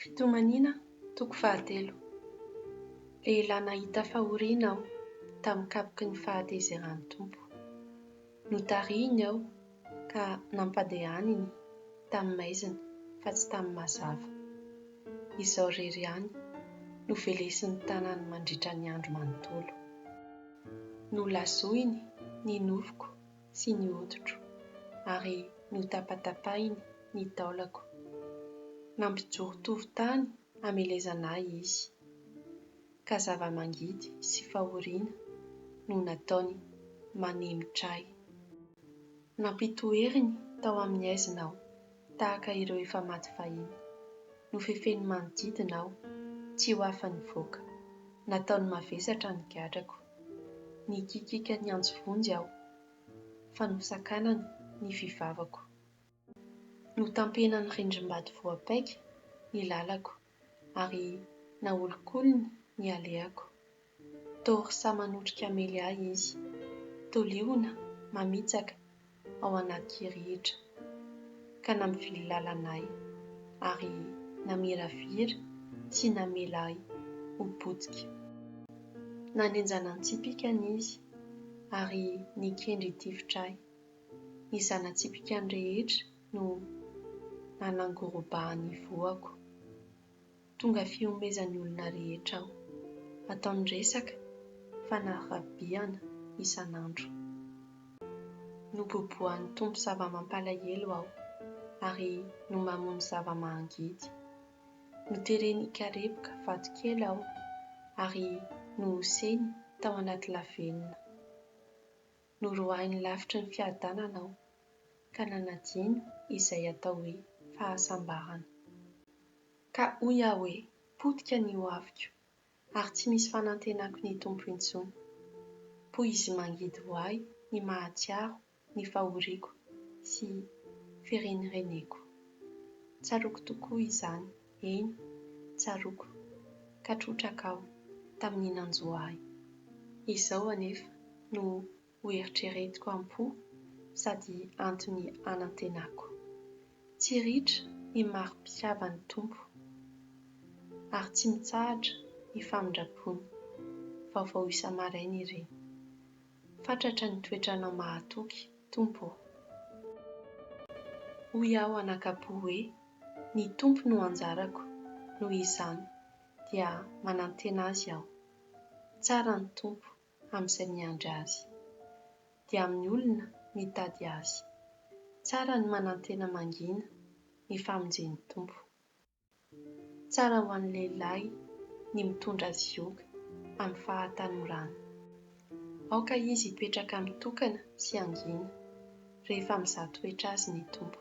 Fitomanina toko 9. Lehilahy nahita fahoriana aho tamin'ny kapoky ny fahatezeran'ny Tompo. Notarihiny aho ka nampandeha aniny tamin'ny maizina fa tsy tamin'ny mazava. Izao irery ihany no velesin'ny tanany mandritra ny andro manontolo. Nolazoiny ny nofiko sy ny hoditro ary notapatapahiny ny taolako. Nampijoro tovotany hamelezana ahy izy, ka zava-mangidy sy fahoriana no nataony manemitra ahy. Nampitoheriny tao amin'ny aizina aho, tahaka ireo efa maty fahiny. Nofefeny manodidina aho, tsy ho afa nivoaka. Nataony mavesatra ny gadrako, nikikika ny anjovonjy aho, fa nosakanany ny vivavako. Notampenany rindrim-bady voapaika ny lalako ary naholikoliny ny alehako. Tory sa manotrika hamely ahy izy, toliona mamitsaka ao anaty kirihitra, ka namivily lalana ahy ary namiravira sy namela ahy ho potika. Nanenjana an-tsipikany izy ary nikendry tifitra ahy. Ny zana-tsipikany rehetra no nanangorobahany voako. Tonga fiomezany olona rehetra aho, ataony resaka fa narabiana isan'andro. Noboboan'ny Tompo zava-mampalahelo aho ary nomamono zava-mangidy. Notereny ikarepoka vatokely aho ary nohoseny tao anaty lavenona. Noroahiny lavitry ny fiadanana aho ka nanadino izay atao hoe fahasambarana. Ka hoy aho hoe potika ny ho aviko ary tsy misy fanantenako ny Tompo intsony. Poy izy mangidy ho ahy ny mahatsiaro, ny fahoriako sy firenireneko. Tsaroako tokoa izany, eny, tsaroako, ka trotraka aho tamin'ny nanjo ahy. Izao anefa no ho eritreretiko am-po sady antony hanantenako. Tsy ritra ny mari-pitiavan'ny Tompo ary tsy mitsahatra ny famindrapony. Vaovao isa-maraina ireny. Fatratra ny toetranao mahatoky, Tompo. Hoy aho anakapo hoe ny Tompo no anjarako, noho izany dia manantena azy aho. Tsara ny Tompo amin'izay miandry azy, dia amin'ny olona mitady azy. Tsara ny manantena mangina ny famonjen'ny Tompo. Tsara ho an'ny lehilahy ny mitondra zioka amin'ny fahatanorana. Aoka izy hipetraka mitokana sy angina rehefa mizaha toetra azy ny Tompo.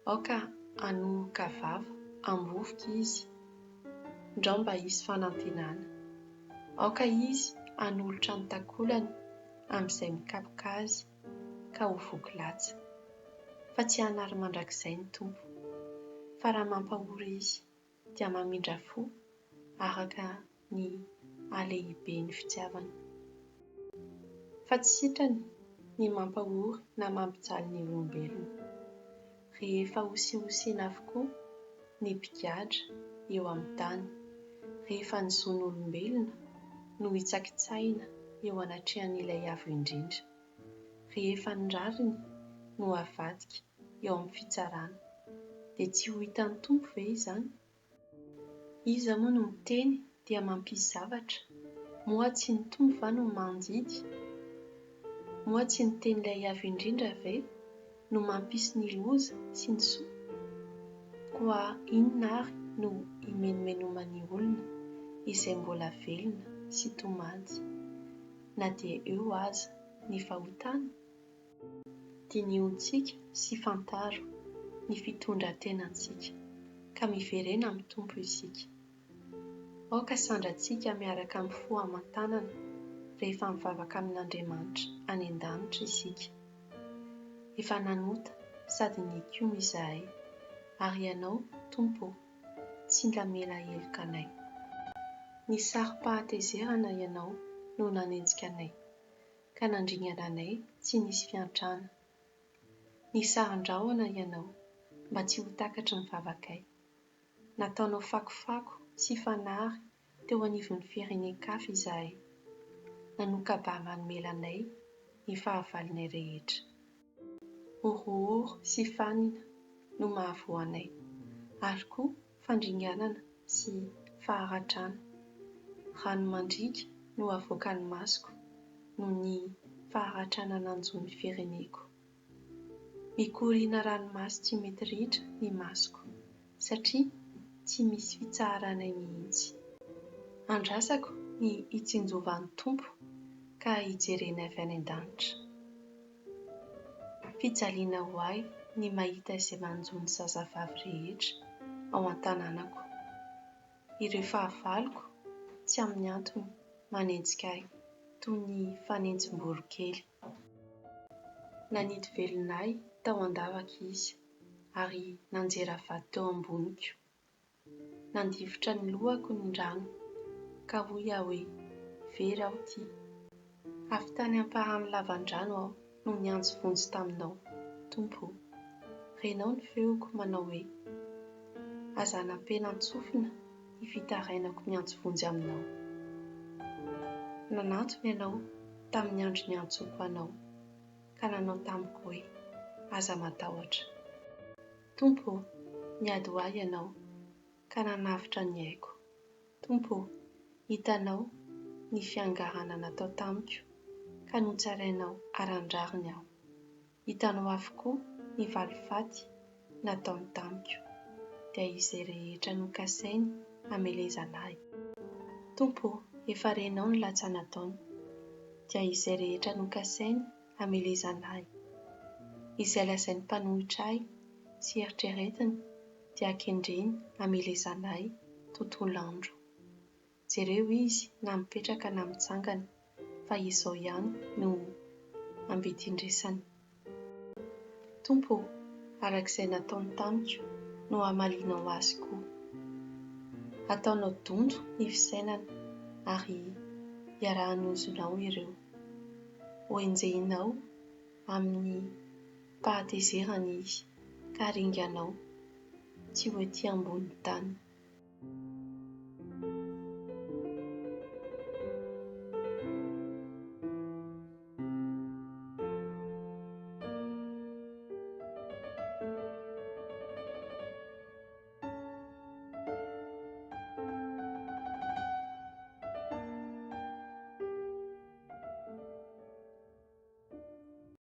Aoka hanohoka vava, hambovoka izy, ndao mba hisy fanantenana. Aoka izy hanolotra ny takolany amin'izay mikapoka azy ka ho voky latsa. Fa tsy hanary mandrakizay ny Tompo, fa raha mampahory izy dia mamindra fo araka ny halehiben'ny fitiavany. Fa tsy sitrany ny mampahory na mampijaly ny olombelona. Rehefa hosihosina avokoa ny mpigadra eo amin'ny tany, rehefa ny zon'olombelona no hitsakitsahina eo anatrehan'ilay avo indrindra, rehefa ny rariny no havadika eo amin'ny fitsarana, dia tsy ho hitan'ny Tompo ve izany? Iza moa no miteny dia mampisy zavatra? Moa tsy ny Tompo va no mandidy? Moa tsy ny tenin'ilay avo indrindra ve no mampisy ny loza sy ny soa? Koa inona ary no imenomenoma-ny olona izay mbola velona sy tomady, na dia eo aza ny fahotana? Dinihontsika sy fantaro ny fitondran-tenantsika, ka miverena amin'ny Tompo isika. Aoka sandratsika miaraka amin'ny fo aman-tanana rehefa mivavaka amin'Andriamanitra any an-danitra isika. Efa nanota sady nikioma izahay, ary ianao, Tompo, tsy lamela heloka anay. Ny sarim-pahatezerana ianao no nanenjika anay, ka nandringana anay tsy nisy fiantrana. Ny sarin-drahona ianao mba tsy ho takatry ny vavakay. nataonao fakofako sy fanary teo anivon'ny firenen-kafa izahay. Nanokaba manomelanay ny fahavalonay rehetra. Orohoro sy fanina no mahavoanay, ary koa fandringanana sy faharatrana. Rano mandriaka no avoakan'ny masoko noho ny faharatrana nanjon'ny fireneko. Mikoriana ranomasy tsy mety ritra ny masoko, satria tsy misy fitsaharanay mihitsy. Andrasako ny hitsinjovan'ny Tompo ka hijerenay avy any an-danitra. Fijaliana ho ahy ny mahita izay manjo ny zazavavy rehetra ao an-tanànako. Ireo fahavaloko tsy amin'ny antony manenjika ahy toy ny fanenjim-borokely. Nanidy velonay tao an-davaka izy ary nanjera vato teo amboniko. Nandifotra ny lohako ny rano ka hoy aho hoe very aho ty. Avy tany ampahan'ny lavan-drano aho no niantso vonjy taminao, Tompo. Renao ny feoko manao hoe aza nampenan-tsofina ny fitarainako miantso vonjy aminao. Nanantony ianao tamin'ny andro niantsoko anao, ka nanao tamiko hoe aza matahotra. Tompo, niady ho ahy ianao, ka nanavitra ny aiko. Tompo, hitanao ny fiangarana natao tamiko, ka notsarainao arandrariny aho. Hitanao avokoa ny valifaty nataony tamiko, dia izay rehetra nokasainy hamelezana ahy. Tompo, efa renao ny latsa nataony, dia izay rehetra nokasainy hamelezana ahy. Izay lazainy mpanohitra ahy sy eritreretiny dia kendreny hamelezana ahy tontolo andro. Jereo izy na mipetraka na mitsangana, fa izao ihany no ambidindresany. Tompo, arak'izay nataony tamiko no hamalinao azy koa. Ataonao dondo ny fisainana ary iarahanozonao ireo. Hoenjehinao amin'ny fahatezerana izy, ka ringanao tsy ho ety ambony tany.